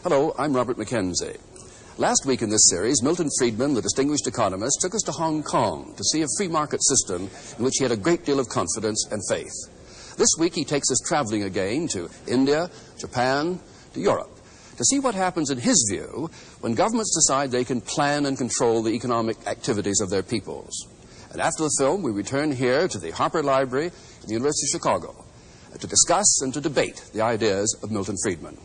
Hello, I'm Robert Mackenzie. Last week in this series, Milton Friedman, the distinguished economist, took us to Hong Kong to see a free market system in which he had a great deal of confidence and faith. This week he takes us traveling again to India, Japan, to Europe, to see what happens in his view when governments decide they can plan and control the economic activities of their peoples. And after the film, we return here to the Harper Library at the University of Chicago to discuss and to debate the ideas of Milton Friedman.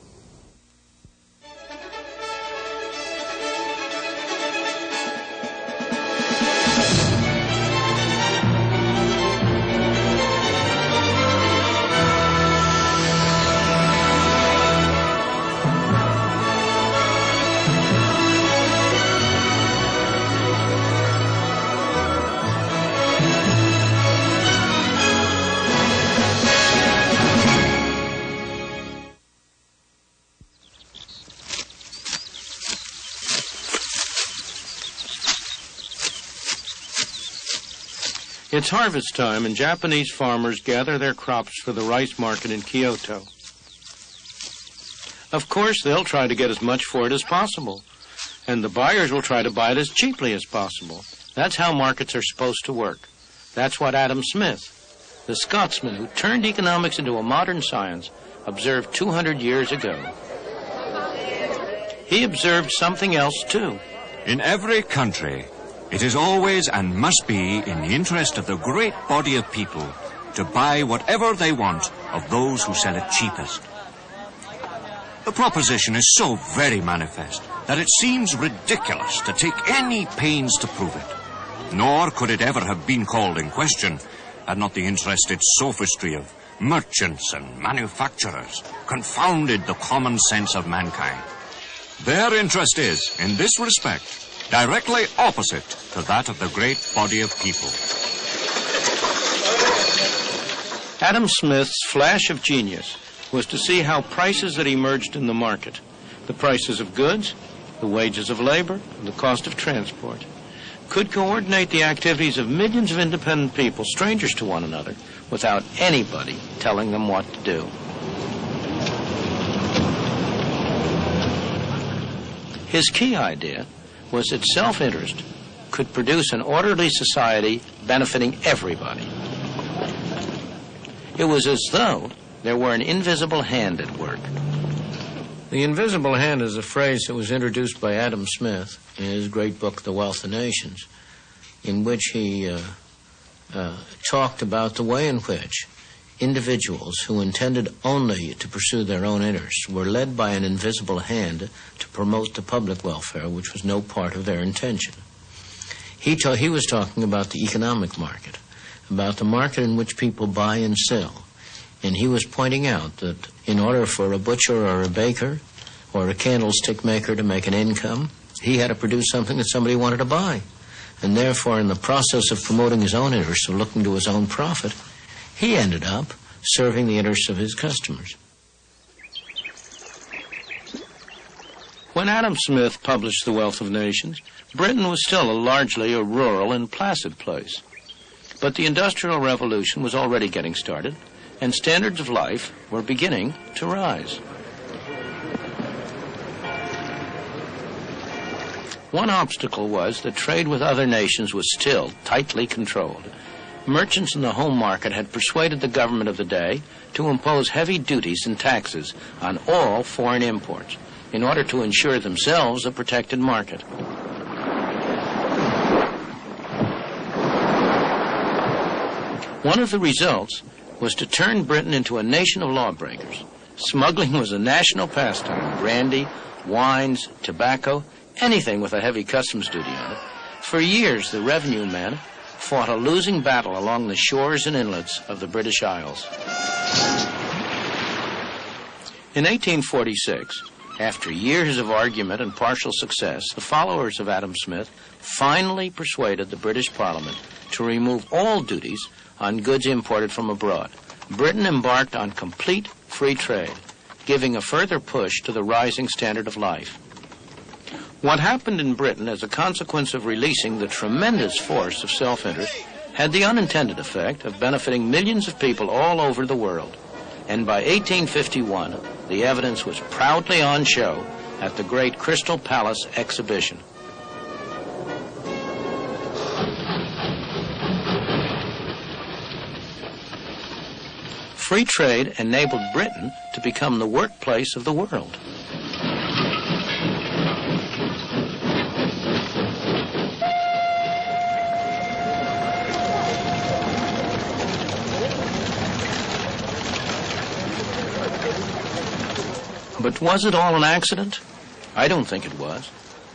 It's harvest time, and Japanese farmers gather their crops for the rice market in Kyoto. Of course, they'll try to get as much for it as possible, and the buyers will try to buy it as cheaply as possible. That's how markets are supposed to work. That's what Adam Smith, the Scotsman who turned economics into a modern science, observed 200 years ago. He observed something else, too. In every country, it is always and must be in the interest of the great body of people to buy whatever they want of those who sell it cheapest. The proposition is so very manifest that it seems ridiculous to take any pains to prove it. Nor could it ever have been called in question had not the interested sophistry of merchants and manufacturers confounded the common sense of mankind. Their interest is, in this respect, directly opposite to that of the great body of people. Adam Smith's flash of genius was to see how prices that emerged in the market, the prices of goods, the wages of labor, and the cost of transport, could coordinate the activities of millions of independent people, strangers to one another, without anybody telling them what to do. His key idea was that self-interest could produce an orderly society benefiting everybody. It was as though there were an invisible hand at work. The invisible hand is a phrase that was introduced by Adam Smith in his great book, The Wealth of Nations, in which he talked about the way in which individuals who intended only to pursue their own interests were led by an invisible hand to promote the public welfare, which was no part of their intention. He was talking about the economic market, about the market in which people buy and sell. And he was pointing out that in order for a butcher or a baker or a candlestick maker to make an income, he had to produce something that somebody wanted to buy. And therefore, in the process of promoting his own interests, of looking to his own profit, he ended up serving the interests of his customers. When Adam Smith published The Wealth of Nations, Britain was still largely a rural and placid place. But the Industrial Revolution was already getting started, and standards of life were beginning to rise. One obstacle was that trade with other nations was still tightly controlled. Merchants in the home market had persuaded the government of the day to impose heavy duties and taxes on all foreign imports in order to ensure themselves a protected market. One of the results was to turn Britain into a nation of lawbreakers. Smuggling was a national pastime. Brandy, wines, tobacco, anything with a heavy customs duty on it. For years, the revenue men fought a losing battle along the shores and inlets of the British Isles. In 1846, after years of argument and partial success, the followers of Adam Smith finally persuaded the British Parliament to remove all duties on goods imported from abroad. Britain embarked on complete free trade, giving a further push to the rising standard of life. What happened in Britain as a consequence of releasing the tremendous force of self-interest had the unintended effect of benefiting millions of people all over the world. And by 1851, the evidence was proudly on show at the Great Crystal Palace exhibition. Free trade enabled Britain to become the workplace of the world. But was it all an accident? I don't think it was.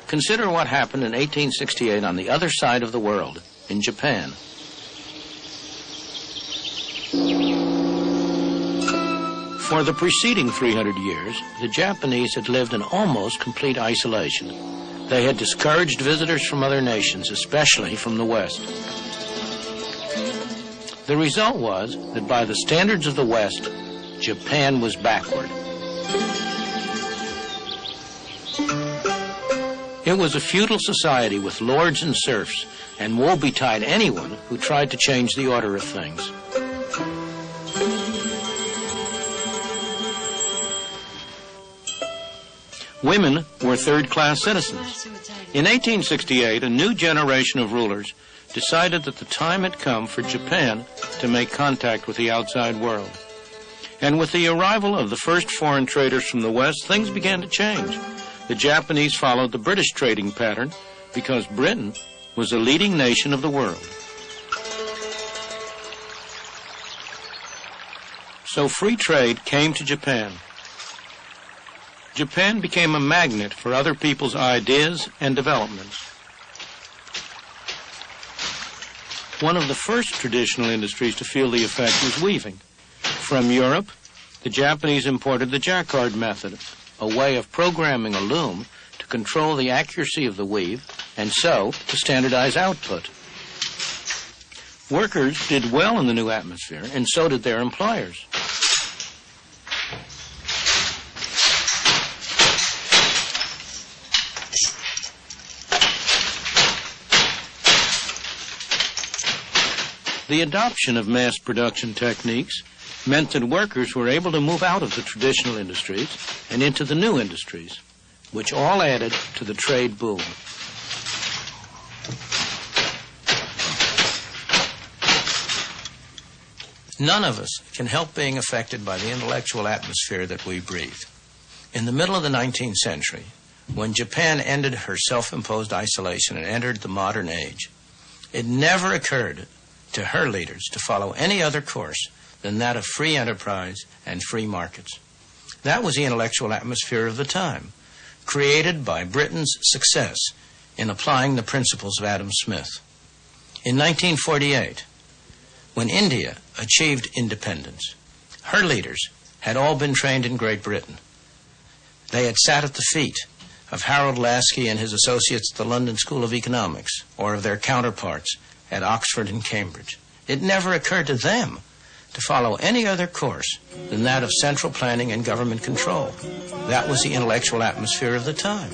Consider what happened in 1868 on the other side of the world, in Japan. For the preceding 300 years, the Japanese had lived in almost complete isolation. They had discouraged visitors from other nations, especially from the West. The result was that by the standards of the West, Japan was backward. It was a feudal society with lords and serfs, and woe betide anyone who tried to change the order of things. Women were third-class citizens. In 1868, a new generation of rulers decided that the time had come for Japan to make contact with the outside world. And with the arrival of the first foreign traders from the West, things began to change. The Japanese followed the British trading pattern because Britain was a leading nation of the world. So free trade came to Japan. Japan became a magnet for other people's ideas and developments. One of the first traditional industries to feel the effect was weaving. From Europe, the Japanese imported the jacquard method, a way of programming a loom to control the accuracy of the weave and so to standardize output. Workers did well in the new atmosphere, and so did their employers. The adoption of mass production techniques meant that workers were able to move out of the traditional industries and into the new industries, which all added to the trade boom. None of us can help being affected by the intellectual atmosphere that we breathe. In the middle of the 19th century, when Japan ended her self-imposed isolation and entered the modern age, it never occurred to her leaders to follow any other course than that of free enterprise and free markets. That was the intellectual atmosphere of the time, created by Britain's success in applying the principles of Adam Smith. In 1948, when India achieved independence, her leaders had all been trained in Great Britain. They had sat at the feet of Harold Lasky and his associates at the London School of Economics, or of their counterparts at Oxford and Cambridge. It never occurred to them to follow any other course than that of central planning and government control. That was the intellectual atmosphere of the time.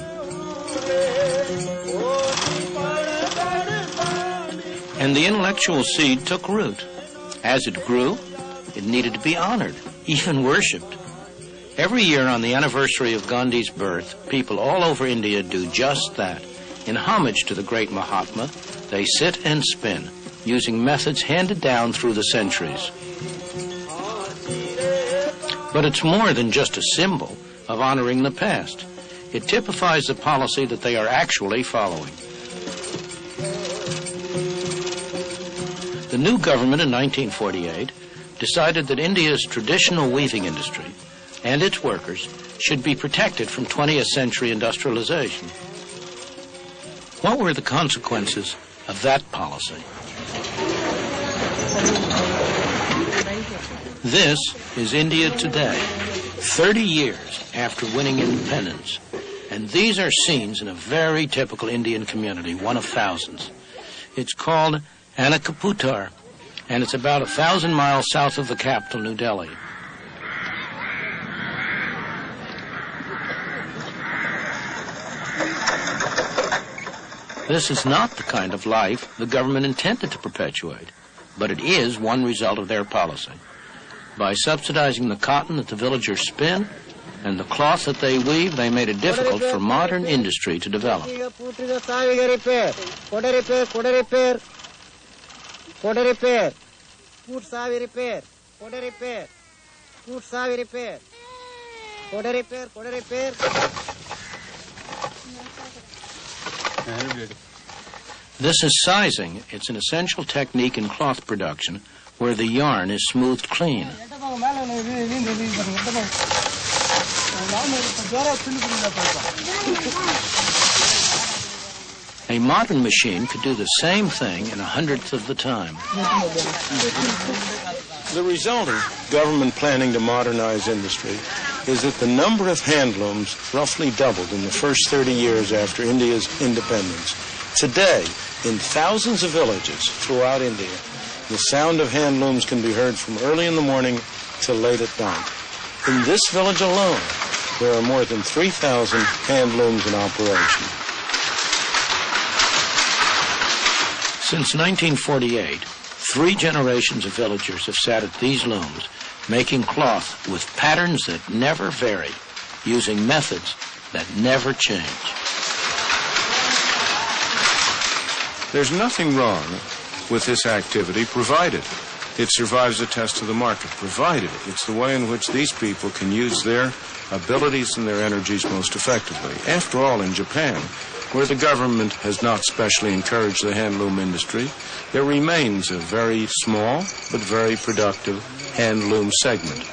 And the intellectual seed took root. As it grew, it needed to be honored, even worshipped. Every year on the anniversary of Gandhi's birth, people all over India do just that. In homage to the great Mahatma, they sit and spin, using methods handed down through the centuries. But it's more than just a symbol of honoring the past. It typifies the policy that they are actually following. The new government in 1948 decided that India's traditional weaving industry and its workers should be protected from 20th century industrialization. What were the consequences of that policy? This is India today, 30 years after winning independence. And these are scenes in a very typical Indian community, one of thousands. It's called Anakaputar, and it's about 1,000 miles south of the capital, New Delhi. This is not the kind of life the government intended to perpetuate, but it is one result of their policy. By subsidizing the cotton that the villagers spin, And the cloth that they weave, they made it difficult for modern industry to develop. This is sizing. It's an essential technique in cloth production where the yarn is smoothed clean. A modern machine could do the same thing in 1/100th of the time. The result of government planning to modernize industry is that the number of handlooms roughly doubled in the first 30 years after India's independence. Today, in thousands of villages throughout India, the sound of handlooms can be heard from early in the morning till late at night. In this village alone, there are more than 3,000 handlooms in operation. Since 1948, 3 generations of villagers have sat at these looms, making cloth with patterns that never vary, using methods that never change. There's nothing wrong with this activity, provided it survives the test of the market, provided it's the way in which these people can use their abilities and their energies most effectively. After all, in Japan, where the government has not specially encouraged the handloom industry, there remains a very small but very productive handloom segment.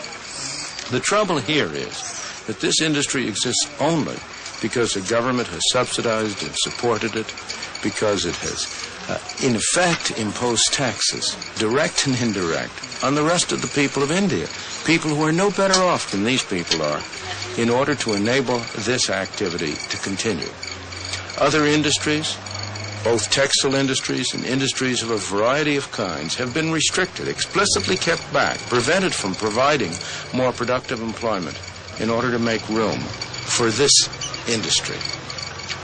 The trouble here is that this industry exists only because the government has subsidized and supported it, because it has, in effect, imposed taxes, direct and indirect, on the rest of the people of India, people who are no better off than these people are, in order to enable this activity to continue. Other industries, both textile industries and industries of a variety of kinds, have been restricted, explicitly kept back, prevented from providing more productive employment in order to make room for this industry.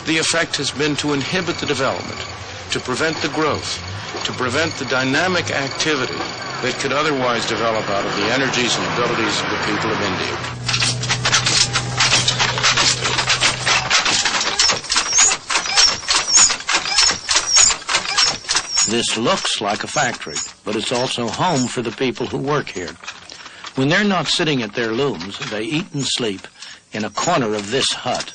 The effect has been to inhibit the development, to prevent the growth, to prevent the dynamic activity that could otherwise develop out of the energies and abilities of the people of India. This looks like a factory, but it's also home for the people who work here. When they're not sitting at their looms, they eat and sleep in a corner of this hut.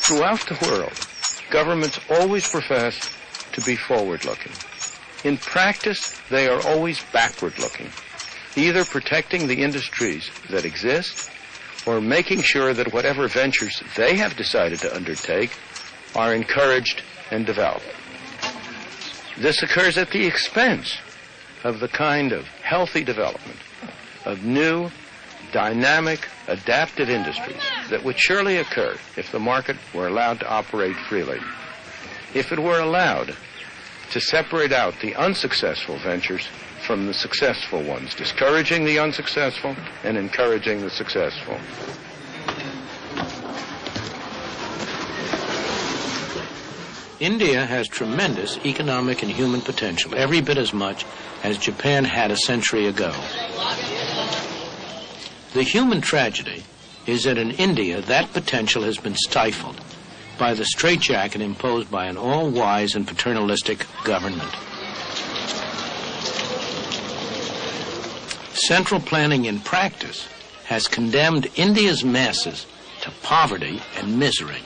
Throughout the world, governments always profess to be forward-looking. In practice, they are always backward-looking, either protecting the industries that exist or making sure that whatever ventures they have decided to undertake are encouraged and developed. This occurs at the expense of the kind of healthy development of new, dynamic, adaptive industries that would surely occur if the market were allowed to operate freely. If it were allowed to separate out the unsuccessful ventures from the successful ones, discouraging the unsuccessful and encouraging the successful. India has tremendous economic and human potential, every bit as much as Japan had a century ago. The human tragedy is that in India, that potential has been stifled by the straitjacket imposed by an all-wise and paternalistic government. Central planning in practice has condemned India's masses to poverty and misery.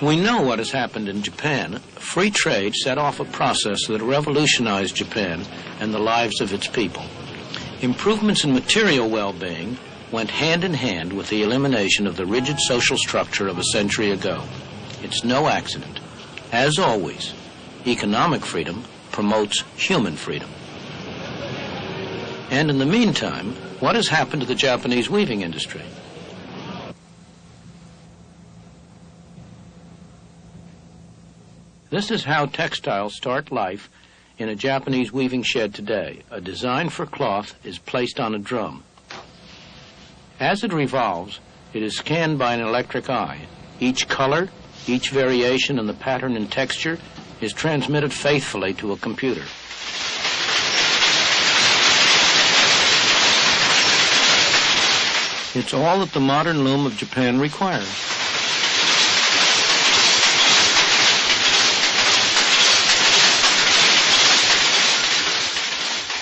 We know what has happened in Japan. Free trade set off a process that revolutionized Japan and the lives of its people. Improvements in material well-being went hand in hand with the elimination of the rigid social structure of a century ago. It's no accident. As always, economic freedom promotes human freedom. And in the meantime, what has happened to the Japanese weaving industry? This is how textiles start life in a Japanese weaving shed today, a design for cloth is placed on a drum. As it revolves, it is scanned by an electric eye. Each color, each variation in the pattern and texture is transmitted faithfully to a computer. It's all that the modern loom of Japan requires.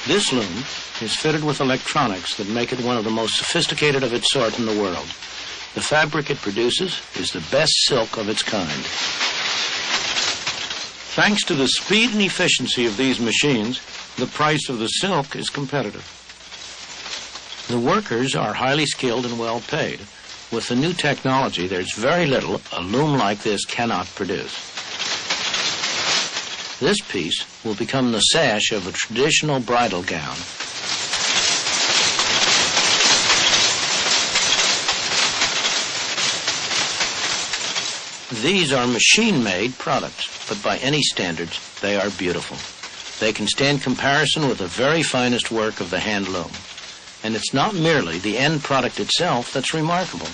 This loom is fitted with electronics that make it one of the most sophisticated of its sort in the world. The fabric it produces is the best silk of its kind. Thanks to the speed and efficiency of these machines, the price of the silk is competitive. The workers are highly skilled and well paid. With the new technology, there's very little a loom like this cannot produce. This piece will become the sash of a traditional bridal gown. These are machine-made products, but by any standards, they are beautiful. They can stand comparison with the very finest work of the hand loom. And it's not merely the end product itself that's remarkable.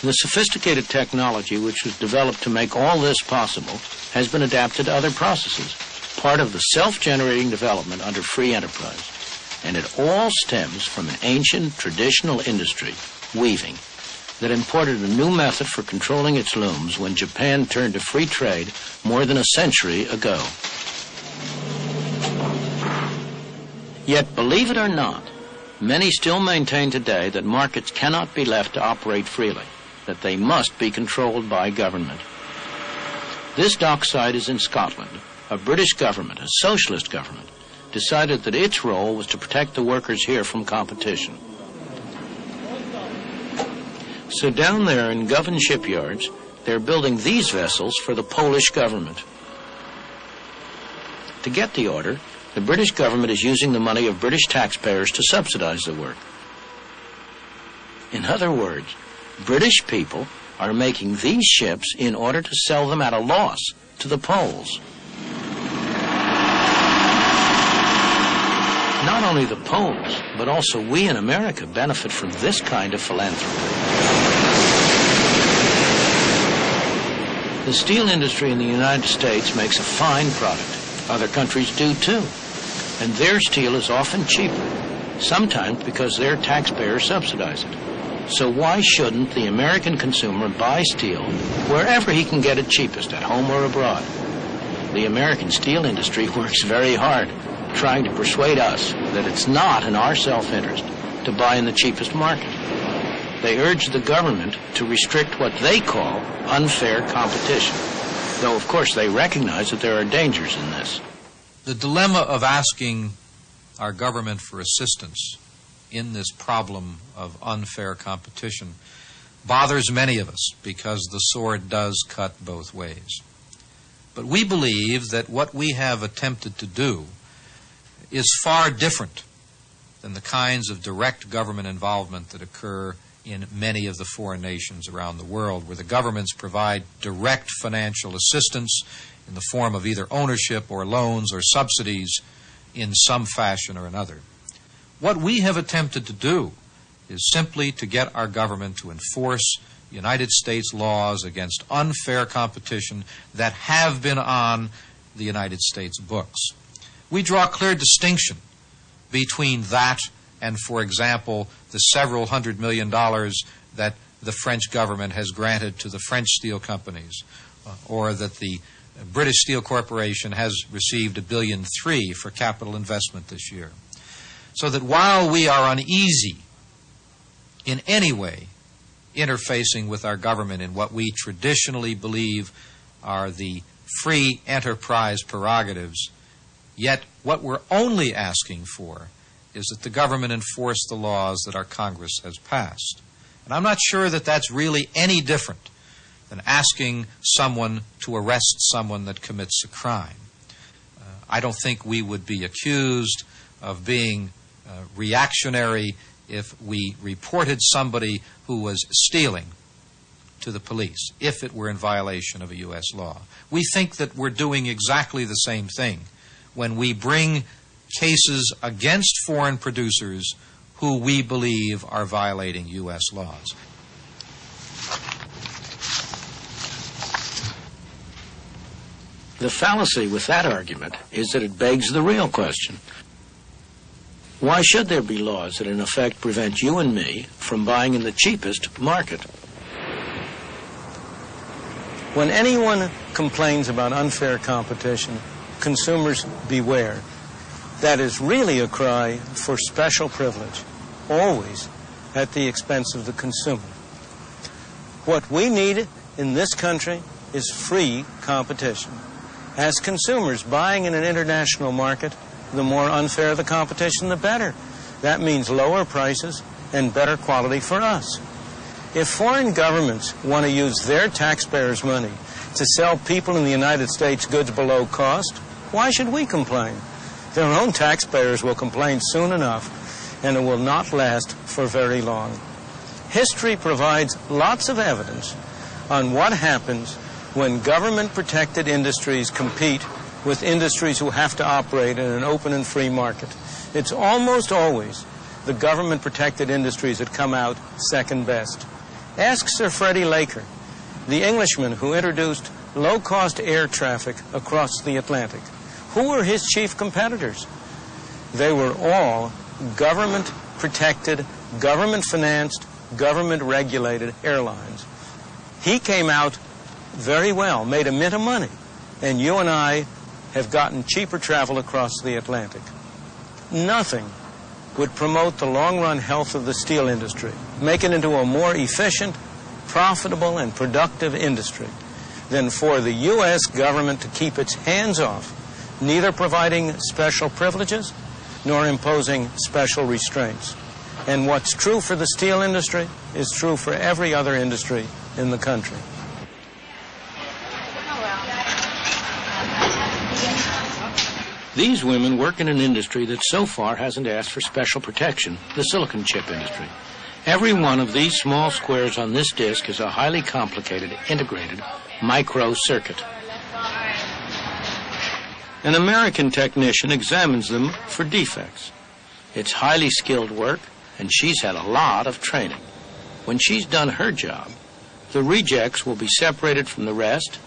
The sophisticated technology which was developed to make all this possible has been adapted to other processes, part of the self-generating development under free enterprise. And it all stems from an ancient, traditional industry, weaving, that imported a new method for controlling its looms when Japan turned to free trade more than a century ago. Yet, believe it or not, many still maintain today that markets cannot be left to operate freely, that they must be controlled by government. This dockside is in Scotland. A British government, a socialist government, decided that its role was to protect the workers here from competition. So down there in Govan shipyards, they're building these vessels for the Polish government. To get the order, the British government is using the money of British taxpayers to subsidize the work. In other words, British people are making these ships in order to sell them at a loss to the Poles. Not only the Poles, but also we in America benefit from this kind of philanthropy. The steel industry in the United States makes a fine product. Other countries do too. And their steel is often cheaper, sometimes because their taxpayers subsidize it. So why shouldn't the American consumer buy steel wherever he can get it cheapest, at home or abroad? The American steel industry works very hard, trying to persuade us that it's not in our self-interest to buy in the cheapest market. They urge the government to restrict what they call unfair competition, though of course they recognize that there are dangers in this. The dilemma of asking our government for assistance in this problem of unfair competition bothers many of us because the sword does cut both ways. But we believe that what we have attempted to do is far different than the kinds of direct government involvement that occur in many of the foreign nations around the world, where the governments provide direct financial assistance in the form of either ownership or loans or subsidies in some fashion or another. What we have attempted to do is simply to get our government to enforce United States laws against unfair competition that have been on the United States books. We draw a clear distinction between that and, for example, the several $100 million that the French government has granted to the French steel companies, or that the British Steel Corporation has received $1.3 billion for capital investment this year. So that while we are uneasy in any way interfacing with our government in what we traditionally believe are the free enterprise prerogatives, yet what we're only asking for is that the government enforce the laws that our Congress has passed. And I'm not sure that that's really any different than asking someone to arrest someone that commits a crime. I don't think we would be accused of being reactionary if we reported somebody who was stealing to the police, if it were in violation of a U.S. law. We think that we're doing exactly the same thing when we bring cases against foreign producers who we believe are violating U.S. laws. The fallacy with that argument is that it begs the real question. Why should there be laws that in effect prevent you and me from buying in the cheapest market? When anyone complains about unfair competition, consumers beware. That is really a cry for special privilege, always at the expense of the consumer. What we need in this country is free competition. As consumers buying in an international market, the more unfair the competition, the better. That means lower prices and better quality for us. If foreign governments want to use their taxpayers' money to sell people in the United States goods below cost, why should we complain? Their own taxpayers will complain soon enough, and it will not last for very long. History provides lots of evidence on what happens when government-protected industries compete with industries who have to operate in an open and free market. It's almost always the government-protected industries that come out second best. Ask Sir Freddie Laker, the Englishman who introduced low-cost air traffic across the Atlantic. Who were his chief competitors? They were all government-protected, government-financed, government-regulated airlines. He came out very well, made a mint of money, and you and I have gotten cheaper travel across the Atlantic. Nothing would promote the long-run health of the steel industry, make it into a more efficient, profitable, and productive industry than for the U.S. government to keep its hands off, neither providing special privileges nor imposing special restraints. And what's true for the steel industry is true for every other industry in the country. These women work in an industry that so far hasn't asked for special protection, the silicon chip industry. Every one of these small squares on this disk is a highly complicated, integrated micro circuit. An American technician examines them for defects. It's highly skilled work, and she's had a lot of training. When she's done her job, the rejects will be separated from the rest,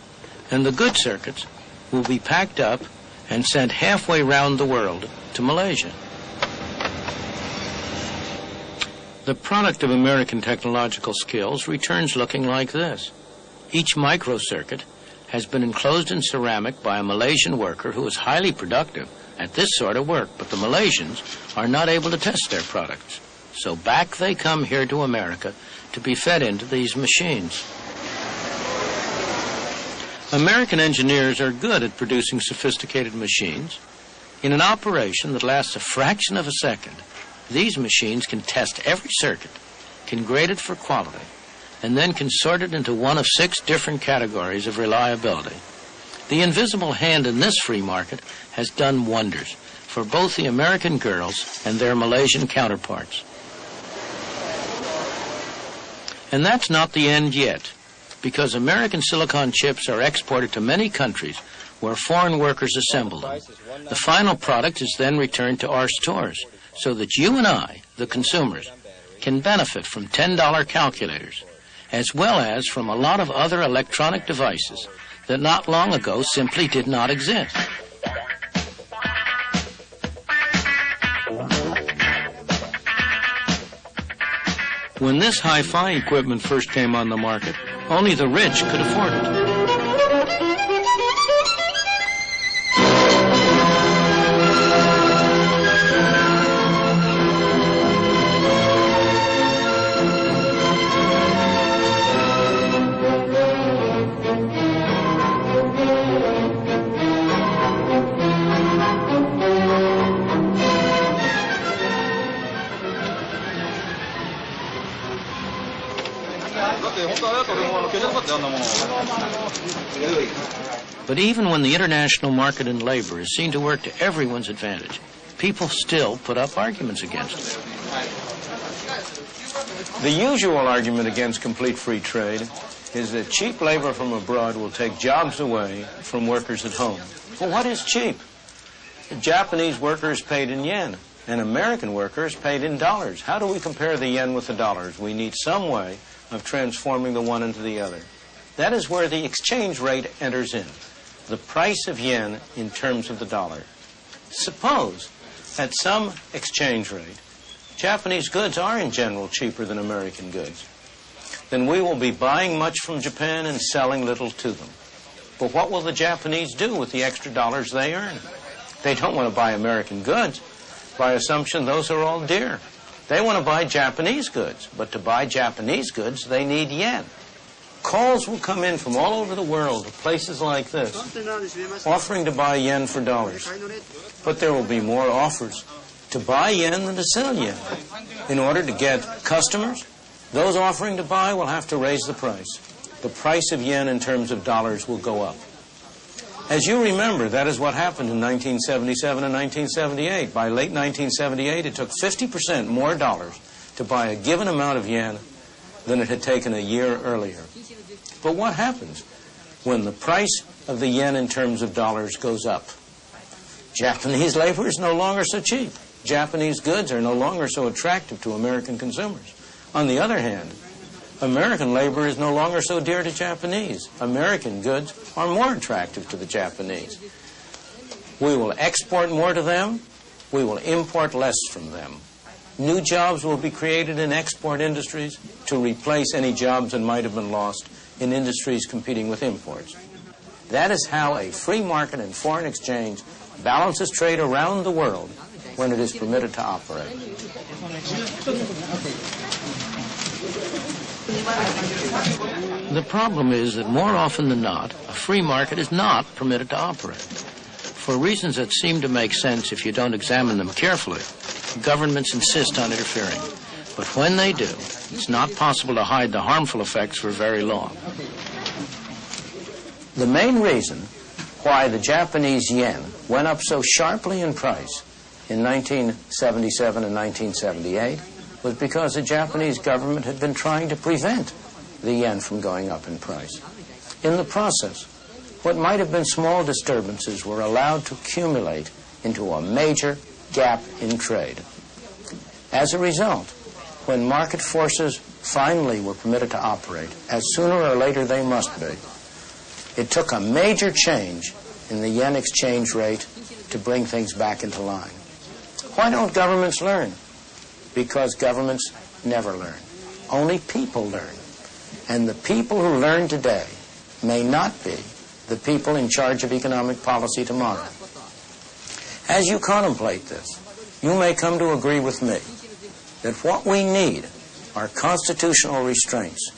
and the good circuits will be packed up and sent halfway round the world to Malaysia. The product of American technological skills returns looking like this. Each microcircuit has been enclosed in ceramic by a Malaysian worker who is highly productive at this sort of work, but the Malaysians are not able to test their products. So back they come here to America to be fed into these machines. American engineers are good at producing sophisticated machines. In an operation that lasts a fraction of a second, these machines can test every circuit, can grade it for quality, and then can sort it into one of 6 different categories of reliability. The invisible hand in this free market has done wonders for both the American girls and their Malaysian counterparts. And that's not the end yet, because American silicon chips are exported to many countries where foreign workers assemble them. The final product is then returned to our stores so that you and I, the consumers, can benefit from $10 calculators, as well as from a lot of other electronic devices that not long ago simply did not exist. When this hi-fi equipment first came on the market, only the rich could afford it. But even when the international market in labor is seen to work to everyone's advantage, people still put up arguments against it. The usual argument against complete free trade is that cheap labor from abroad will take jobs away from workers at home. Well, what is cheap? Japanese workers paid in yen, and American workers paid in dollars. How do we compare the yen with the dollars? We need some way of transforming the one into the other. That is where the exchange rate enters in, the price of yen in terms of the dollar. Suppose at some exchange rate, Japanese goods are in general cheaper than American goods. Then we will be buying much from Japan and selling little to them. But what will the Japanese do with the extra dollars they earn? They don't want to buy American goods. By assumption, those are all dear. They want to buy Japanese goods, but to buy Japanese goods, they need yen. Calls will come in from all over the world to places like this, offering to buy yen for dollars. But there will be more offers to buy yen than to sell yen. In order to get customers, those offering to buy will have to raise the price. The price of yen in terms of dollars will go up. As you remember, that is what happened in 1977 and 1978. By late 1978, it took 50% more dollars to buy a given amount of yen than it had taken a year earlier. But what happens when the price of the yen in terms of dollars goes up? Japanese labor is no longer so cheap. Japanese goods are no longer so attractive to American consumers. On the other hand, American labor is no longer so dear to Japanese. American goods are more attractive to the Japanese. We will export more to them. We will import less from them. New jobs will be created in export industries to replace any jobs that might have been lost in industries competing with imports. That is how a free market and foreign exchange balances trade around the world when it is permitted to operate. The problem is that more often than not, a free market is not permitted to operate. For reasons that seem to make sense if you don't examine them carefully, governments insist on interfering. But when they do, it's not possible to hide the harmful effects for very long. The main reason why the Japanese yen went up so sharply in price in 1977 and 1978 was because the Japanese government had been trying to prevent the yen from going up in price. In the process, what might have been small disturbances were allowed to accumulate into a major gap in trade. As a result, when market forces finally were permitted to operate, as sooner or later they must be, it took a major change in the yen exchange rate to bring things back into line. Why don't governments learn? Because governments never learn. Only people learn. And the people who learn today may not be the people in charge of economic policy tomorrow. As you contemplate this, you may come to agree with me that what we need are constitutional restraints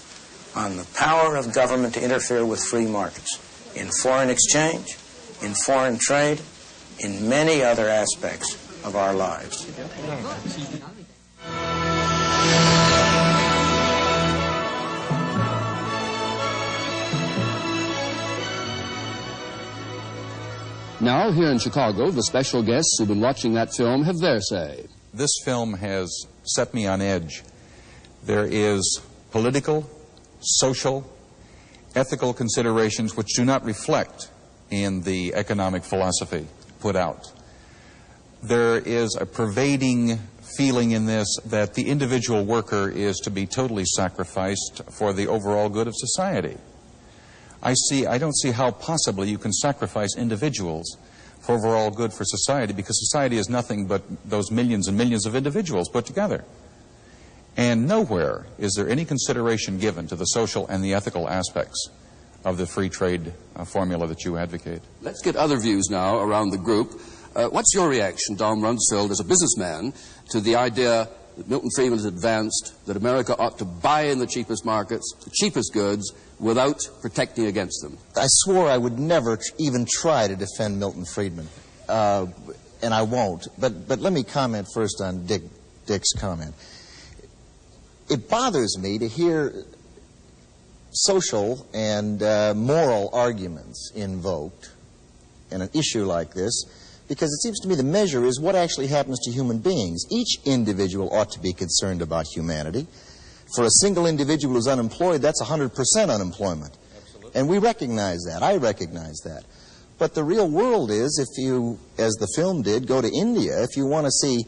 on the power of government to interfere with free markets in foreign exchange, in foreign trade, in many other aspects of our lives. Now, here in Chicago, the special guests who've been watching that film have their say. This film has set me on edge. There is political, social, ethical considerations which do not reflect in the economic philosophy put out. There is a pervading feeling in this that the individual worker is to be totally sacrificed for the overall good of society. I don't see how possibly you can sacrifice individuals for overall good for society, because society is nothing but those millions and millions of individuals put together. And nowhere is there any consideration given to the social and the ethical aspects of the free trade formula that you advocate. Let's get other views now around the group. What's your reaction, Dom Rumsfeld, as a businessman, to the idea that Milton Friedman has advanced that America ought to buy in the cheapest markets, the cheapest goods, without protecting against them? I swore I would never even try to defend Milton Friedman, and I won't. But let me comment first on Dick's comment. It bothers me to hear social and moral arguments invoked in an issue like this, because it seems to me the measure is what actually happens to human beings. Each individual ought to be concerned about humanity. For a single individual who's unemployed, that's 100% unemployment. Absolutely. And we recognize that. I recognize that. But the real world is, if you, as the film did, go to India, if you want to see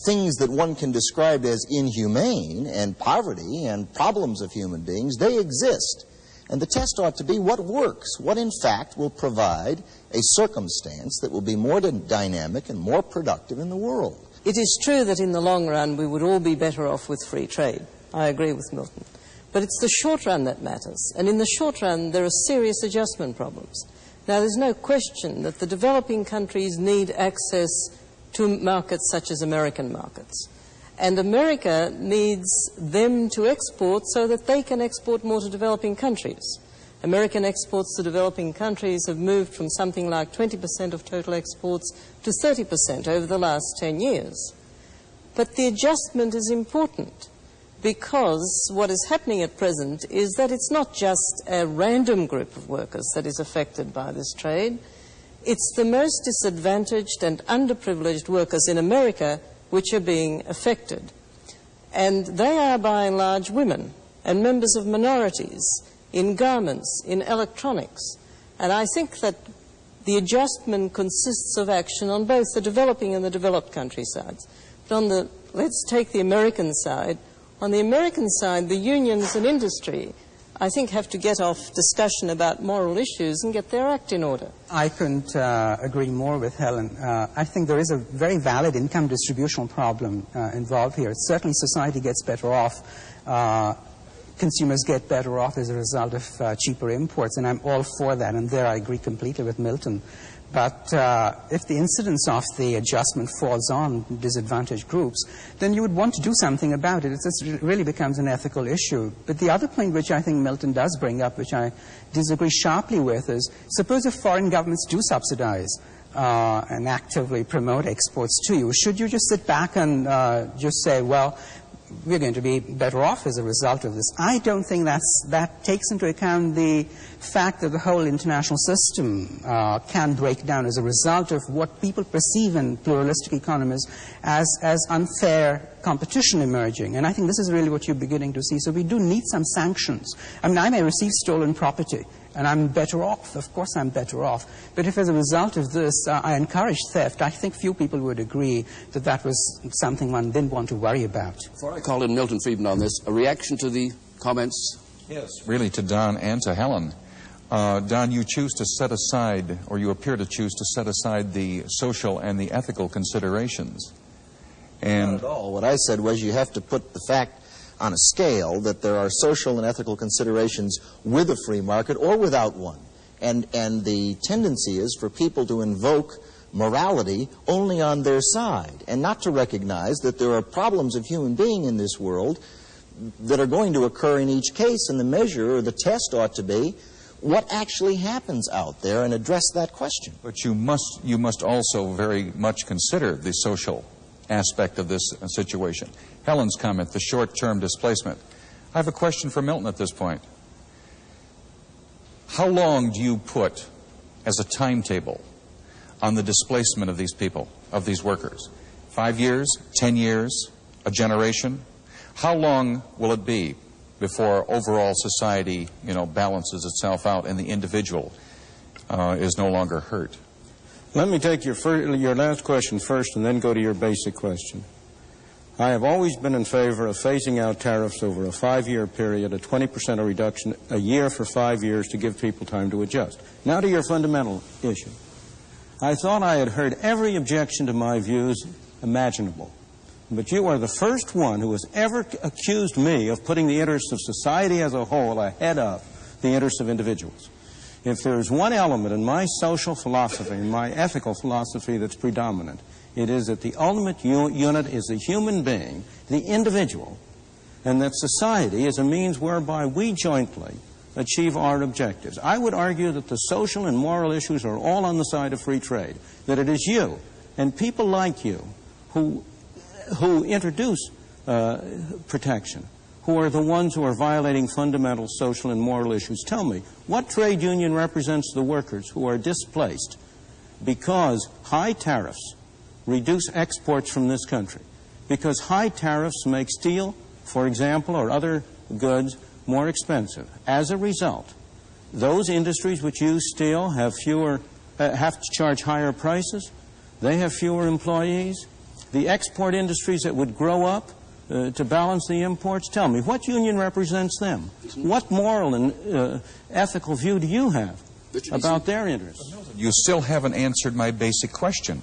things that one can describe as inhumane and poverty and problems of human beings, they exist. And the test ought to be what works, what in fact will provide a circumstance that will be more dynamic and more productive in the world. It is true that in the long run we would all be better off with free trade. I agree with Milton. But it's the short run that matters. And in the short run there are serious adjustment problems. Now there's no question that the developing countries need access to markets such as American markets. And America needs them to export so that they can export more to developing countries. American exports to developing countries have moved from something like 20% of total exports to 30% over the last 10 years. But the adjustment is important because what is happening at present is that it's not just a random group of workers that is affected by this trade. It's the most disadvantaged and underprivileged workers in America which are being affected. And they are by and large women and members of minorities in garments, in electronics. And I think that the adjustment consists of action on both the developing and the developed country sides. But on the, let's take the American side. On the American side, the unions and industry, I think, have to get off discussion about moral issues and get their act in order. I couldn't agree more with Helen. I think there is a very valid income distributional problem involved here. Certainly society gets better off. Consumers get better off as a result of cheaper imports, and I'm all for that, and there I agree completely with Milton. But if the incidence of the adjustment falls on disadvantaged groups, then you would want to do something about it. It really becomes an ethical issue. But the other point which I think Milton does bring up, which I disagree sharply with, is suppose if foreign governments do subsidize and actively promote exports to you, should you just sit back and just say, well, we're going to be better off as a result of this? I don't think that takes into account the fact that the whole international system can break down as a result of what people perceive in pluralistic economies as unfair competition emerging. And I think this is really what you're beginning to see. So we do need some sanctions. I mean, I may receive stolen property, and I'm better off. Of course I'm better off. But if as a result of this I encourage theft, I think few people would agree that that was something one didn't want to worry about. Before I call in Milton Friedman on this, a reaction to the comments? Yes, really to Don and to Helen. Don, you choose to set aside, or you appear to choose to set aside the social and the ethical considerations. And not at all. What I said was you have to put the fact on a scale that there are social and ethical considerations with a free market or without one. And the tendency is for people to invoke morality only on their side and not to recognize that there are problems of human being in this world that are going to occur in each case, and the measure or the test ought to be what actually happens out there and address that question. But you must also very much consider the social aspect of this situation. Helen's comment, the short-term displacement. I have a question for Milton at this point. How long do you put as a timetable on the displacement of these people, of these workers? 5 years, 10 years, a generation? How long will it be before overall society, balances itself out and the individual is no longer hurt? Let me take your last question first and then go to your basic question. I have always been in favor of phasing out tariffs over a 5-year period, a 20% reduction a year for 5 years to give people time to adjust. Now to your fundamental issue. I thought I had heard every objection to my views imaginable. But you are the first one who has ever accused me of putting the interests of society as a whole ahead of the interests of individuals. If there is one element in my social philosophy, in my ethical philosophy that's predominant, it is that the ultimate unit is the human being, the individual, and that society is a means whereby we jointly achieve our objectives. I would argue that the social and moral issues are all on the side of free trade, that it is you and people like you who introduce protection, who are the ones who are violating fundamental social and moral issues. Tell me, what trade union represents the workers who are displaced because high tariffs reduce exports from this country? Because high tariffs make steel, for example, or other goods more expensive. As a result, Those industries which use steel have have to charge higher prices. They have fewer employees. The export industries that would grow up to balance the imports, tell me, what union represents them? What moral and ethical view do you have about their interests? You still haven't answered my basic question.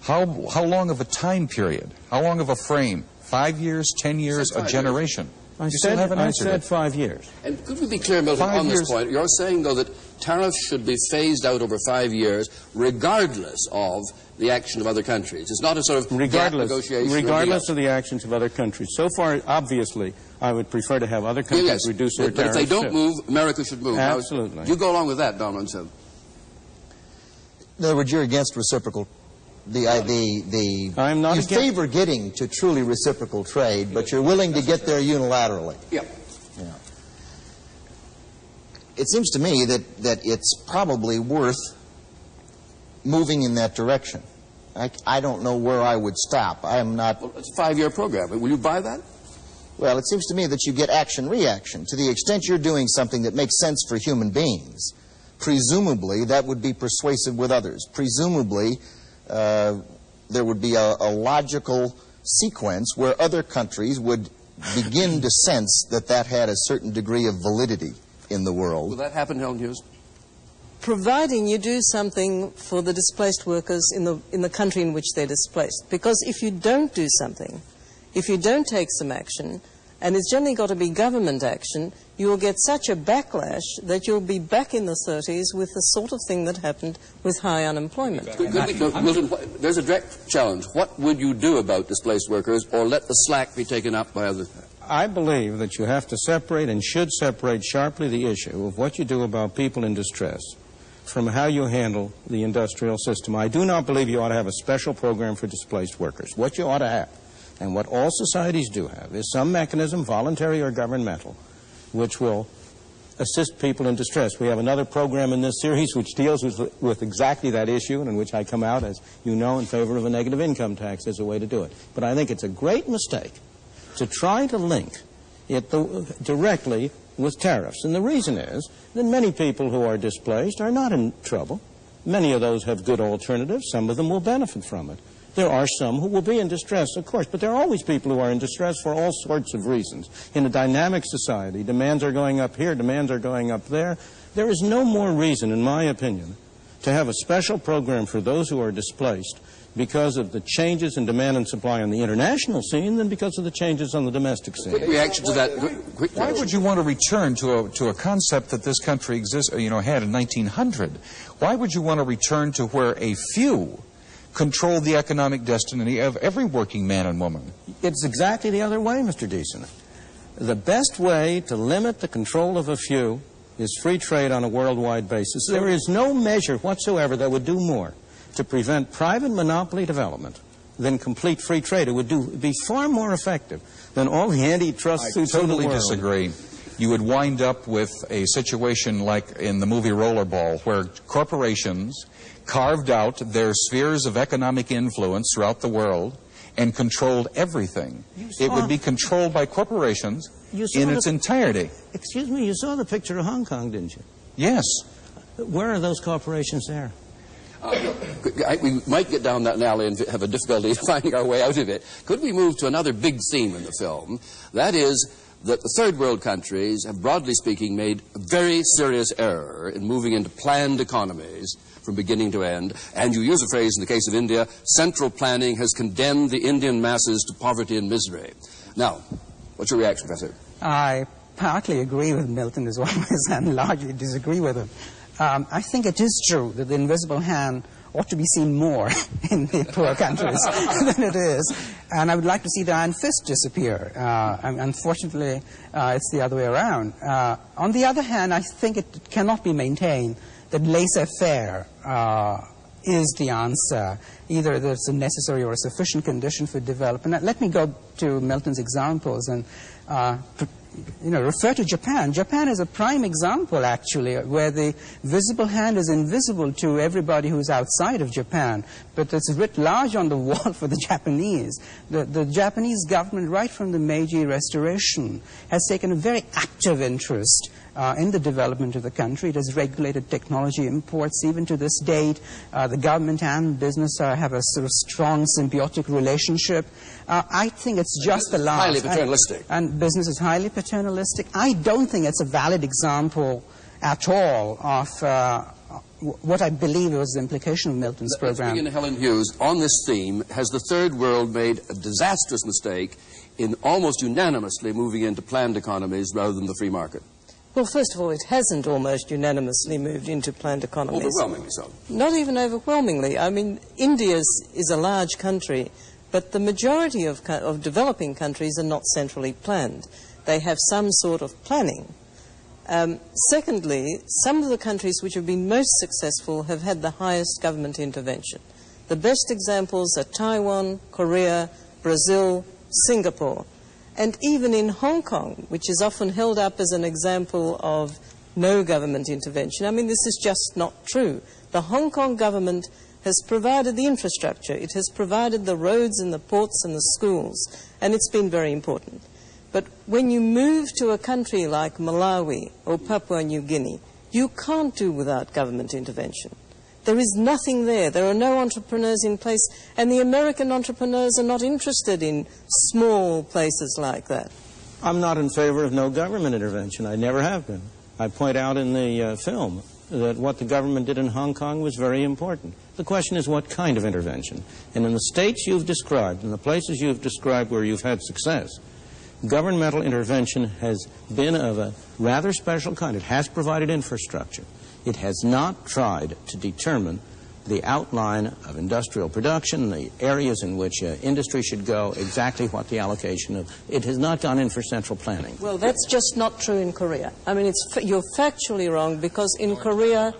How long of a time period? How long of a frame? 5 years, 10 years, a generation? I said 5 years. And could we be clear, Milton, on this point? You're saying, though, that tariffs should be phased out over 5 years, regardless of the action of other countries. It's not a sort of negotiation. Regardless of the actions of other countries. So far, obviously, I would prefer to have other countries reduce their tariffs. But if they don't move, America should move. Absolutely. Now, you go along with that, Don Ronson. In other words, you're against reciprocal. I'm not you favor getting to truly reciprocal trade, but you're willing to get there unilaterally. Yeah. It seems to me that it's probably worth moving in that direction. I don't know where I would stop. I am not... Well, it's a 5-year program. Will you buy that? Well, it seems to me that you get action-reaction. To the extent you're doing something that makes sense for human beings, presumably that would be persuasive with others. Presumably... there would be a logical sequence where other countries would begin to sense that had a certain degree of validity in the world. Will that happen, Helen Hughes? Providing you do something for the displaced workers in the country in which they're displaced. Because if you don't do something, if you don't take some action, and it's generally got to be government action, you will get such a backlash that you'll be back in the 30s with the sort of thing that happened with high unemployment. Milton, there's a direct challenge. What would you do about displaced workers, or let the slack be taken up by others? I believe that you have to separate and should separate sharply the issue of what you do about people in distress from how you handle the industrial system. I do not believe you ought to have a special program for displaced workers. What you ought to have, and what all societies do have, is some mechanism, voluntary or governmental, which will assist people in distress. We have another program in this series which deals with exactly that issue, and in which I come out, as you know, in favor of a negative income tax as a way to do it. But I think it's a great mistake to try to link it directly with tariffs. And the reason is that many people who are displaced are not in trouble. Many of those have good alternatives. Some of them will benefit from it. There are some who will be in distress, of course, but there are always people who are in distress for all sorts of reasons. In a dynamic society, demands are going up here, demands are going up there. There is no more reason, in my opinion, to have a special program for those who are displaced because of the changes in demand and supply on the international scene than because of the changes on the domestic scene. Quick reaction to that. Why would you want to return to a concept that this country had in 1900? Why would you want to return to where a few control the economic destiny of every working man and woman? It's exactly the other way, Mr. Deason. The best way to limit the control of a few is free trade on a worldwide basis. There is no measure whatsoever that would do more to prevent private monopoly development than complete free trade. It would be far more effective than all the antitrust suits in the world. I totally disagree. You would wind up with a situation like in the movie Rollerball, where corporations carved out their spheres of economic influence throughout the world and controlled everything. It would be controlled by corporations in its entirety. Excuse me, you saw the picture of Hong Kong, didn't you? Yes. Where are those corporations there? We might get down that alley and have a difficulty finding our way out of it. Could we move to another big theme in the film? That is that the third world countries have, broadly speaking, made a very serious error in moving into planned economies from beginning to end. And you use a phrase in the case of India, central planning has condemned the Indian masses to poverty and misery. Now, what's your reaction, Professor? I partly agree with Milton as always and largely disagree with him. I think it is true that the invisible hand ought to be seen more in the poor countries than it is. And I would like to see the iron fist disappear. Unfortunately, it's the other way around. On the other hand, I think it cannot be maintained that laissez-faire is the answer, either that it's a necessary or a sufficient condition for development. Let me go to Milton's examples and refer to Japan. Japan is a prime example, actually, where the visible hand is invisible to everybody who's outside of Japan, but it's writ large on the wall for the Japanese. The Japanese government, right from the Meiji Restoration, has taken a very active interest in the development of the country. It has regulated technology imports. Even to this date, the government and business have a sort of strong symbiotic relationship. I think it's just the last. Highly paternalistic. And business is highly paternalistic. I don't think it's a valid example at all of what I believe was the implication of Milton's program. Let's begin, Helen Hughes. On this theme, has the Third World made a disastrous mistake in almost unanimously moving into planned economies rather than the free market? Well, first of all, it hasn't almost unanimously moved into planned economies. Overwhelmingly so. Not even overwhelmingly. I mean, India is a large country, but the majority of developing countries are not centrally planned. They have some sort of planning. Secondly, some of the countries which have been most successful have had the highest government intervention. The best examples are Taiwan, Korea, Brazil, Singapore. And even in Hong Kong, which is often held up as an example of no government intervention, I mean, this is just not true. The Hong Kong government has provided the infrastructure. It has provided the roads and the ports and the schools, and it's been very important. But when you move to a country like Malawi or Papua New Guinea, you can't do without government intervention. There is nothing there. There are no entrepreneurs in place, and the American entrepreneurs are not interested in small places like that. I'm not in favor of no government intervention. I never have been. I point out in the film that what the government did in Hong Kong was very important. The question is what kind of intervention. And in the states you've described, in the places you've described where you've had success, governmental intervention has been of a rather special kind. It has provided infrastructure. It has not tried to determine the outline of industrial production, the areas in which industry should go, exactly what the allocation of. It has not gone in for central planning. Well, that's just not true in Korea. I mean, you're factually wrong, because in Korea,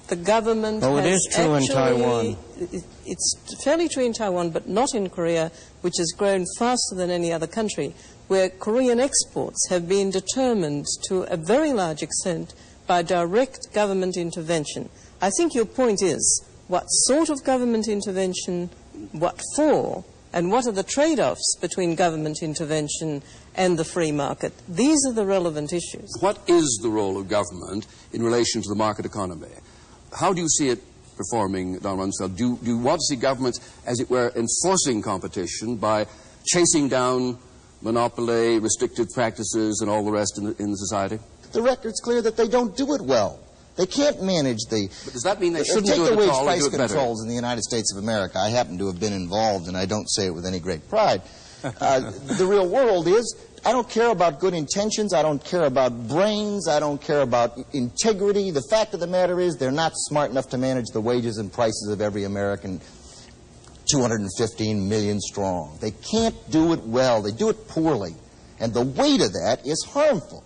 the government has it is true in Taiwan. It's fairly true in Taiwan, but not in Korea, which has grown faster than any other country, where Korean exports have been determined to a very large extent by direct government intervention. I think your point is, what sort of government intervention, what for, and what are the trade-offs between government intervention and the free market? These are the relevant issues. What is the role of government in relation to the market economy? How do you see it performing, Don Rumsfeld? Do you want to see governments, as it were, enforcing competition by chasing down monopoly, restrictive practices, and all the rest in the society? The record's clear that they don't do it well. They can't manage the... But does that mean they shouldn't do it at all? Take the wage price do it better? controls in the United States of America. I happen to have been involved, and I don't say it with any great pride. The real world is, I don't care about good intentions. I don't care about brains. I don't care about integrity. The fact of the matter is they're not smart enough to manage the wages and prices of every American, 215 million strong. They can't do it well. They do it poorly. And the weight of that is harmful.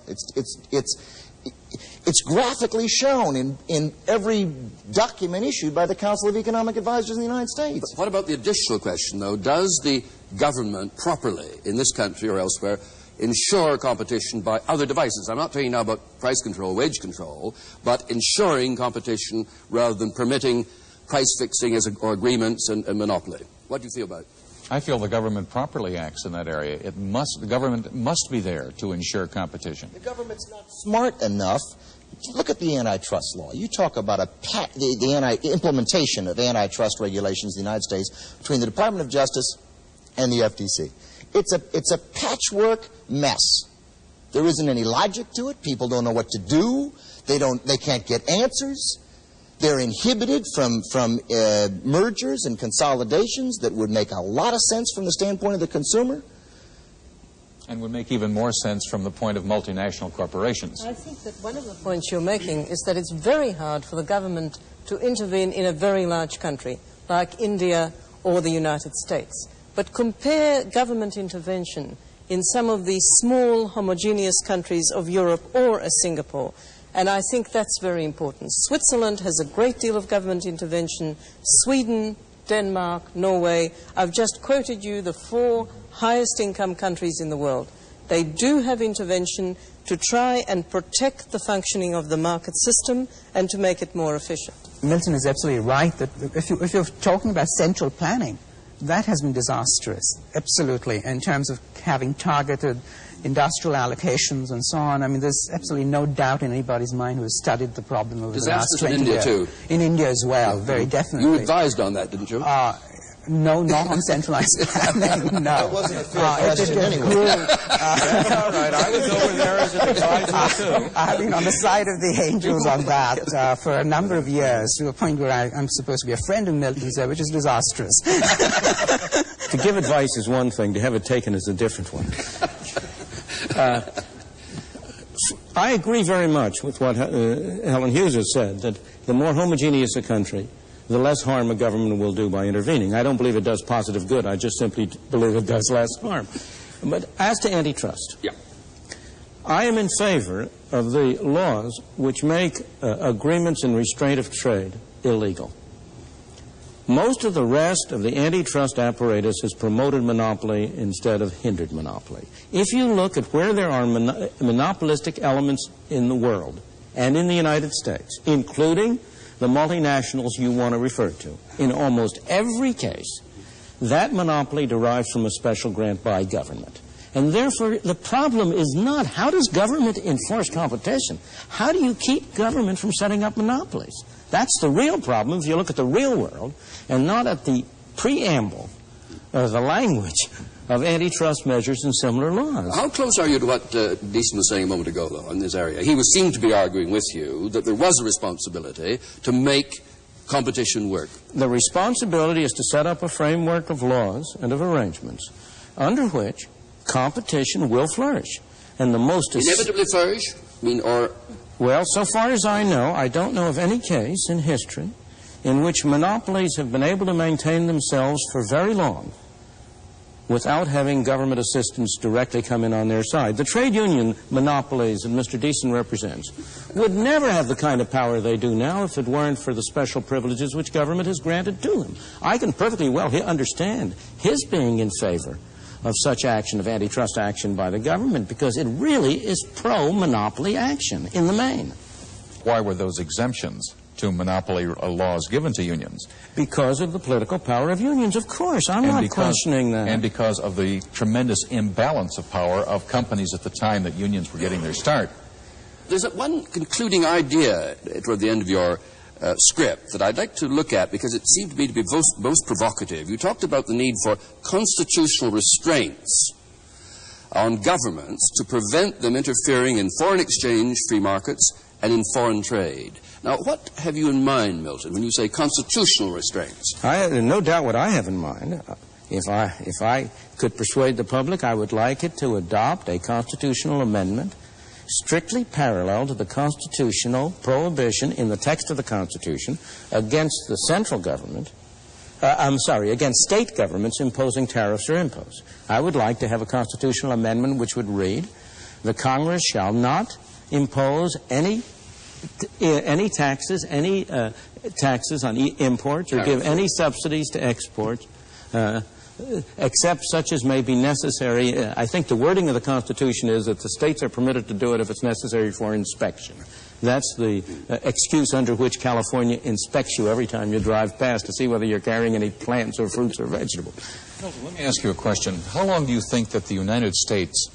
It's graphically shown in every document issued by the Council of Economic Advisors in the United States. But what about the additional question, though? Does the government properly, in this country or elsewhere, ensure competition by other devices? I'm not talking now about price control, wage control, but ensuring competition rather than permitting price fixing or agreements and monopoly. What do you feel about it? I feel the government properly acts in that area. The government must be there to ensure competition. The government's not smart enough. Look at the antitrust law. You talk about the implementation of antitrust regulations in the United States between the Department of Justice and the FTC. It's a patchwork mess. There isn't any logic to it. People don't know what to do. They can't get answers. They're inhibited from mergers and consolidations that would make a lot of sense from the standpoint of the consumer. And would make even more sense from the point of multinational corporations. I think that one of the points you're making is that it's very hard for the government to intervene in a very large country like India or the United States. But compare government intervention in some of the small homogeneous countries of Europe or a Singapore. And I think that's very important. Switzerland has a great deal of government intervention. Sweden, Denmark, Norway. I've just quoted you the 4 highest income countries in the world. They do have intervention to try and protect the functioning of the market system and to make it more efficient. Milton is absolutely right that if you're talking about central planning, that has been disastrous, absolutely, in terms of having targeted industrial allocations and so on. I mean, there's absolutely no doubt in anybody's mind who has studied the problem over the last 20 years. Disasters in India, too. In India as well, very definitely. You advised on that, didn't you? No, not on centralized planning, no. That wasn't a fair question anyway. That's all right. I was over there as an advisor, too. I've been on the side of the angels on that for a number of years, to a point where I'm supposed to be a friend of Milton's, which is disastrous. To give advice is one thing, to have it taken is a different one. I agree very much with what Helen Hughes has said, that the more homogeneous a country, the less harm a government will do by intervening. I don't believe it does positive good. I just simply believe it does less harm. But as to antitrust, I am in favor of the laws which make agreements in restraint of trade illegal. Most of the rest of the antitrust apparatus has promoted monopoly instead of hindered monopoly. If you look at where there are monopolistic elements in the world and in the United States, including the multinationals you want to refer to, in almost every case, that monopoly derives from a special grant by government. And therefore, the problem is not how does government enforce competition? How do you keep government from setting up monopolies? That's the real problem if you look at the real world and not at the preamble or the language of antitrust measures and similar laws. How close are you to what Deason was saying a moment ago, though, in this area? He seemed to be arguing with you that there was a responsibility to make competition work. The responsibility is to set up a framework of laws and of arrangements under which competition will flourish. And the most... Inevitably flourish? Well, so far as I know, I don't know of any case in history in which monopolies have been able to maintain themselves for very long without having government assistance directly come in on their side. The trade union monopolies that Mr. Deason represents would never have the kind of power they do now if it weren't for the special privileges which government has granted to them. I can perfectly well understand his being in favor of such action, of antitrust action by the government, because it really is pro-monopoly action in the main. Why were those exemptions to monopoly laws given to unions? Because of the political power of unions, of course. I'm not questioning that. And because of the tremendous imbalance of power of companies at the time that unions were getting their start. There's one concluding idea toward the end of your script that I'd like to look at because it seemed to me to be most provocative. You talked about the need for constitutional restraints on governments to prevent them interfering in foreign exchange, free markets, and in foreign trade. Now, what have you in mind, Milton, when you say constitutional restraints? I have no doubt what I have in mind. If I could persuade the public, I would like it to adopt a constitutional amendment strictly parallel to the constitutional prohibition in the text of the Constitution against the central government, against state governments imposing tariffs or imposts. I would like to have a constitutional amendment which would read, the Congress shall not impose any taxes on imports or give any subsidies to exports, except such as may be necessary. I think the wording of the Constitution is that the states are permitted to do it if it's necessary for inspection. That's the excuse under which California inspects you every time you drive past to see whether you're carrying any plants or fruits or vegetables. Let me ask you a question. How long do you think that the United States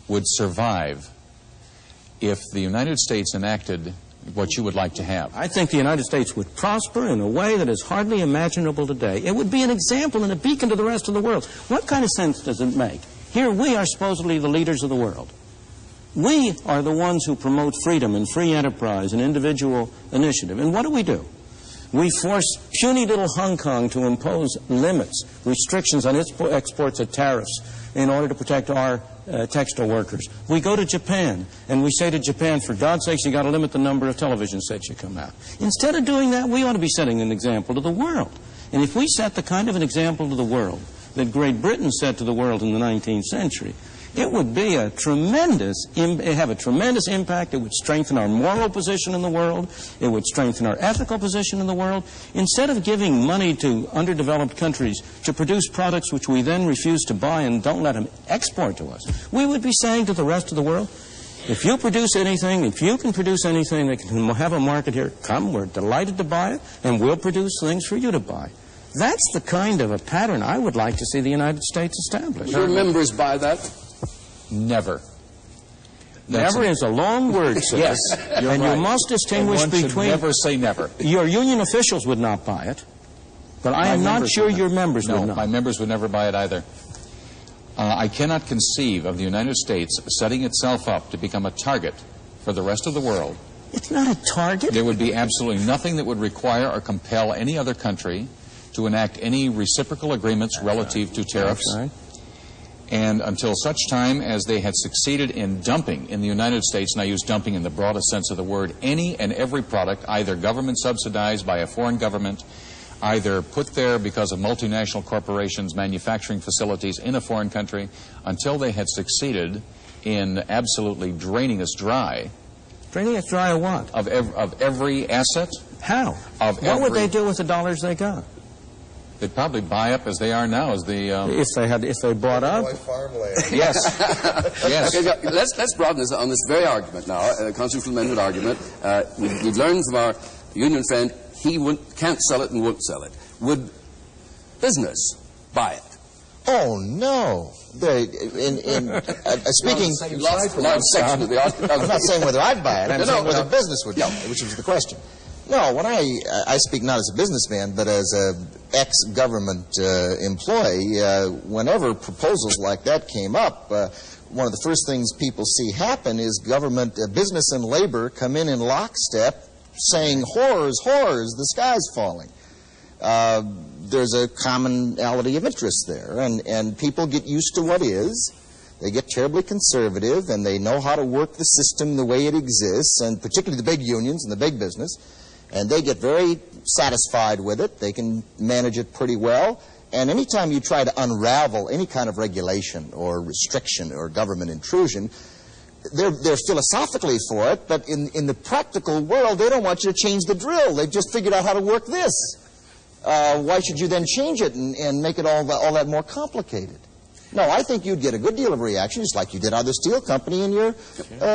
would survive if the United States enacted what you would like to have? I think the United States would prosper in a way that is hardly imaginable today. It would be an example and a beacon to the rest of the world. What kind of sense does it make? Here we are supposedly the leaders of the world. We are the ones who promote freedom and free enterprise and individual initiative. And what do? We force puny little Hong Kong to impose limits, restrictions on its exports at tariffs in order to protect our textile workers. We go to Japan, and we say to Japan, for God's sakes, you got to limit the number of television sets you come out. Instead of doing that, we ought to be setting an example to the world. And if we set the kind of an example to the world that Great Britain set to the world in the 19th century, it would be have a tremendous impact. It would strengthen our moral position in the world. It would strengthen our ethical position in the world. Instead of giving money to underdeveloped countries to produce products which we then refuse to buy and don't let them export to us, we would be saying to the rest of the world, if you produce anything, if you can produce anything that can have a market here, come, we're delighted to buy it, and we'll produce things for you to buy. That's the kind of a pattern I would like to see the United States establish. Your members buy that? Never. Never is a long word, sir. Yes, you're and right. you must distinguish And one should between... never say never. Your union officials would not buy it, but I am not sure your members would No, not. my members would never buy it either. I cannot conceive of the United States setting itself up to become a target for the rest of the world. It's not a target. There would be absolutely nothing that would require or compel any other country to enact any reciprocal agreements relative to tariffs. Right. And until such time as they had succeeded in dumping in the United States, and I use dumping in the broadest sense of the word, any and every product, either government subsidized by a foreign government, either put there because of multinational corporations, manufacturing facilities in a foreign country, until they had succeeded in absolutely draining us dry. Draining us dry of what? Of every asset. How? What would they do with the dollars they got? They'd probably buy up as they are now, as the if they bought up. Yes, yes. Okay, now, let's broaden this on this very argument now, constitutional amendment argument. We've learned from our union friend he can't sell it and won't sell it. Would business buy it? Oh no! Speaking, large section of the argument. I'm not saying whether I'd buy it. I'm saying whether business would buy it, which was the question. No, when I speak not as a businessman, but as a ex-government employee, whenever proposals like that came up, one of the first things people see happen is government, business and labor come in lockstep saying, horrors, horrors, the sky's falling. There's a commonality of interest there, and people get used to what is. They get terribly conservative, and they know how to work the system the way it exists, and particularly the big unions and the big business. And they get very satisfied with it. They can manage it pretty well. And anytime you try to unravel any kind of regulation or restriction or government intrusion, they're philosophically for it, but in the practical world, they don't want you to change the drill. They've just figured out how to work this. Why should you then change it and make it all that more complicated? No, I think you'd get a good deal of reaction, just like you did on the steel company in your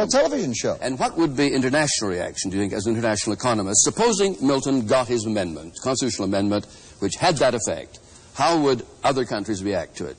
television show. And what would be international reaction, do you think, as an international economist? Supposing Milton got his amendment, constitutional amendment, which had that effect, how would other countries react to it?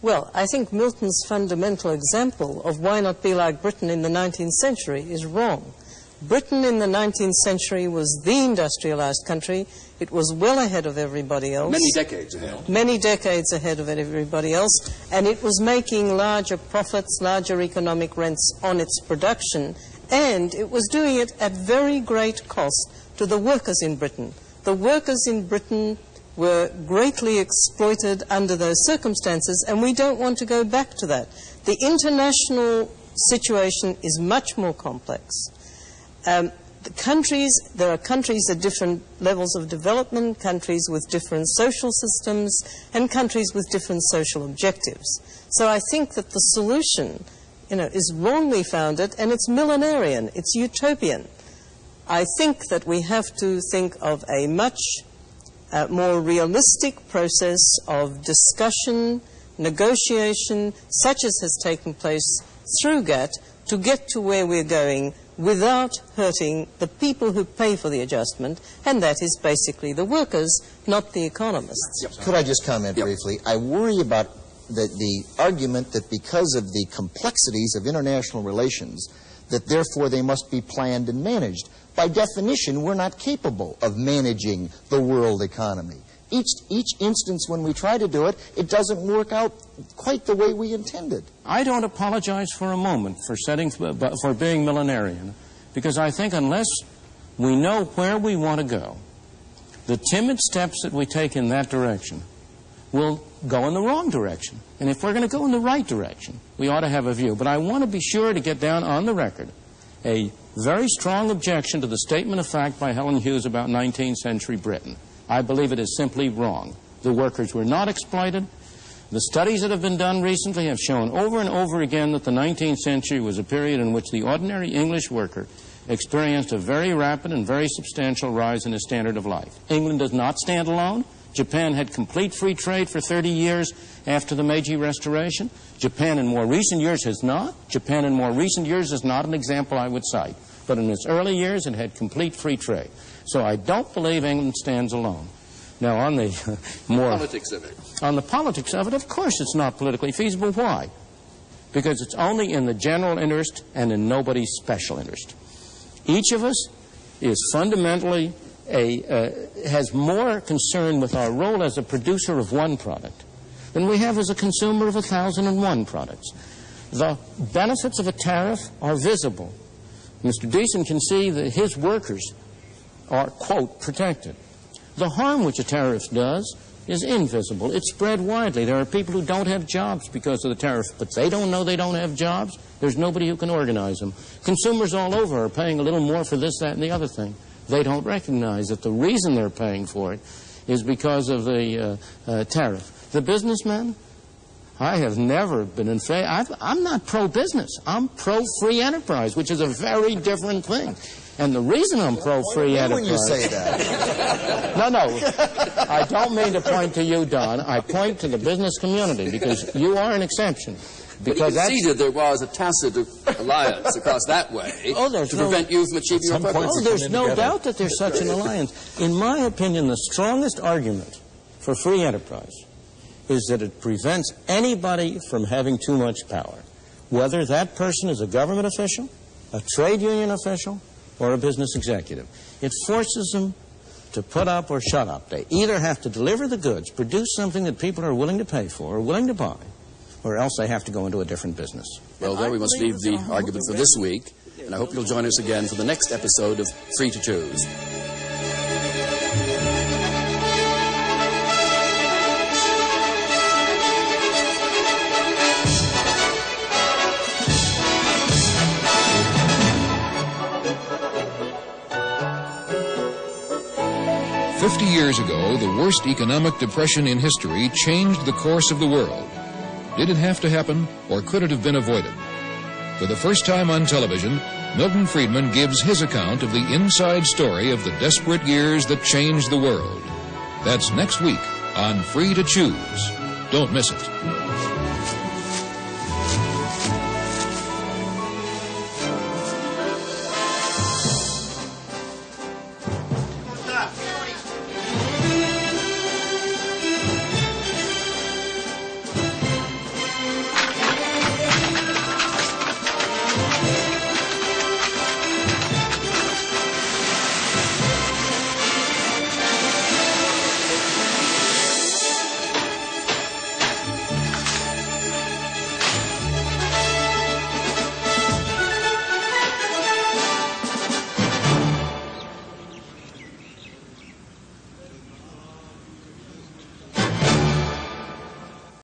Well, I think Milton's fundamental example of why not be like Britain in the 19th century is wrong. Britain in the 19th century was the industrialized country. It was well ahead of everybody else. Many decades ahead. Many decades ahead of everybody else. And it was making larger profits, larger economic rents on its production. And it was doing it at very great cost to the workers in Britain. The workers in Britain were greatly exploited under those circumstances, and we don't want to go back to that. The international situation is much more complex. There are countries at different levels of development, countries with different social systems, and countries with different social objectives. So I think that the solution, is wrongly founded, and it's millenarian, it's utopian. I think that we have to think of a much more realistic process of discussion, negotiation, such as has taken place through GATT, to get to where we're going without hurting the people who pay for the adjustment, and that is basically the workers, not the economists. Yep. Could I just comment briefly? I worry about the argument that because of the complexities of international relations, that therefore they must be planned and managed. By definition, we're not capable of managing the world economy. Each instance when we try to do it, it doesn't work out quite the way we intended. I don't apologize for a moment for being millenarian, because I think unless we know where we want to go, the timid steps that we take in that direction will go in the wrong direction. And if we're going to go in the right direction, we ought to have a view. But I want to be sure to get down on the record a very strong objection to the statement of fact by Helen Hughes about 19th century Britain. I believe it is simply wrong. The workers were not exploited. The studies that have been done recently have shown over and over again that the 19th century was a period in which the ordinary English worker experienced a very rapid and very substantial rise in his standard of life. England does not stand alone. Japan had complete free trade for 30 years after the Meiji Restoration. Japan in more recent years has not. Japan in more recent years is not an example I would cite. But in its early years, it had complete free trade. So I don't believe England stands alone. Now, on the politics of it. On the politics of it, of course it's not politically feasible. Why? because it's only in the general interest and in nobody's special interest. Each of us is fundamentally has more concern with our role as a producer of one product than we have as a consumer of 1,001 products. The benefits of a tariff are visible. Mr. Deason can see that his workers are, quote, protected. The harm which a tariff does is invisible. It's spread widely. There are people who don't have jobs because of the tariff, but they don't know they don't have jobs. There's nobody who can organize them. Consumers all over are paying a little more for this, that, and the other thing. They don't recognize that the reason they're paying for it is because of the tariff. The businessmen, I have never been in favor. I'm not pro-business. I'm pro-free enterprise, which is a very different thing. And the reason I'm pro-free enterprise... When you say that. No. I don't mean to point to you, Don. I point to the business community, because you are an exception. Because he conceded there was a tacit alliance across that way to prevent you from achieving your purpose. Oh, there's no doubt that there's such an alliance. In my opinion, the strongest argument for free enterprise is that it prevents anybody from having too much power, whether that person is a government official, a trade union official, or a business executive. It forces them to put up or shut up. They either have to deliver the goods, produce something that people are willing to pay for or willing to buy, or else they have to go into a different business. Well, there we must leave the argument for this week, and I hope you'll join us again for the next episode of Free to Choose. "50 years ago, the worst economic depression in history changed the course of the world. Did it have to happen, or could it have been avoided? For the first time on television, Milton Friedman gives his account of the inside story of the desperate years that changed the world. That's next week on Free to Choose. Don't miss it.